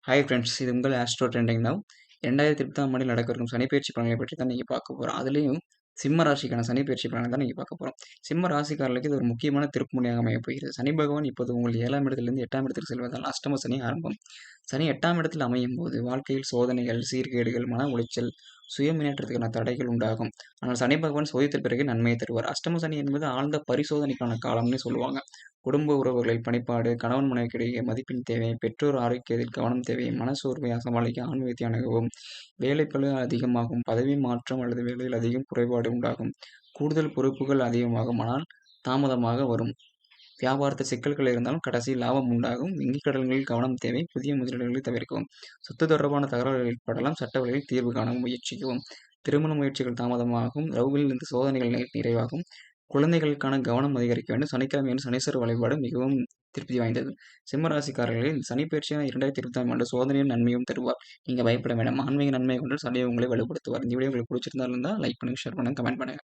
Hi friends, இது உங்கள் astro trending now. 2020ஆம் ஆண்டில் நடக்கவிருக்கும் சனிப்பெயர்ச்சி பலன்களை பற்றி தான் நீங்கள் பார்க்க போகிறோம். அதுலேயும் சிம்ம ராசிக்கான சனிப்பெயர்ச்சி பலனை தான் நீங்கள் பார்க்க போகிறோம். சிம்ம ராசிக்காரர்களுக்கு இது ஒரு முக்கியமான திருப்புமுனையாக அமையப் போகிறது. சனி பகவான் இப்போது உங்கள் 7ஆம் இடத்திலிருந்து 8ஆம் இடத்திற்கு செல்வதால் அஷ்டம சனி ஆரம்பம். சனி 8ஆம் இடத்தில் அமையும் போது வாழ்க்கையில் சோதனைகள், சீர்கேடுகள், மன உளைச்சல், சுய முன்னேற்றத்துக்கான தடைகள் உண்டாகும். ஆனால் சனி பகவான் சோதித்த பிறகு நன்மையை தருவார். அஷ்டம சனி என்பது ஆழ்ந்த பரிசோதனைக்கான காலம்னு சொல்லுவாங்க. குடும்ப உறவுகளில் பணிப்பாடு, கணவன் மனைவிக்கிடையே மதிப்பின் தேவை, பெற்றோர் ஆரோக்கியத்தில் கவனம் தேவை, மனசோர்வை சமாளிக்க ஆன்மீகத்தை அணுகவும், வேலைப்பளு அதிகமாகும், பதவி மாற்றம் அல்லது வேலையில் அதிகம் குறைபாடு உண்டாகும், கூடுதல் பொறுப்புகள் அதிகமாகும், ஆனால் தாமதமாக வரும். வியாபாரத்தில் சிக்கல்கள் இருந்தாலும் கடைசியில் லாபம் உண்டாகும். வங்கிக் கடன்களில் கவனம் தேவை. புதிய முதலீடுகளை தவிர்க்கவும். சொத்து தொடர்பான தகவல்கள் ஏற்படலாம். சட்ட வழியில் தீர்வு காண முயற்சிக்கவும். திருமண முயற்சிகள் தாமதமாகும். ரவுவில் இந்த சோதனைகள் நிறைவாகும். குழந்தைகளுக்கான கவனம் அதிகரிக்க வேண்டும். சனிக்கிழமையான சனீஸ்வரர் வழிபாடு மிகவும் திருப்தி வாய்ந்தது. சிம்ம ராசிக்காரர்களே, இந்த சனிப்பெயர்ச்சியான 2020ஆம் ஆண்டு சோதனையும் நன்மையும் தருவார். நீங்க பயப்பட வேண்டாம். ஆன்மீக நன்மை கொண்டு சனியை உங்களை வலுப்படுத்துவார். இந்த வீடியோ உங்களுக்கு பிடிச்சிருந்தா லைக் பண்ணுங்க, ஷேர் பண்ணுங்க, கமெண்ட் பண்ணுங்க.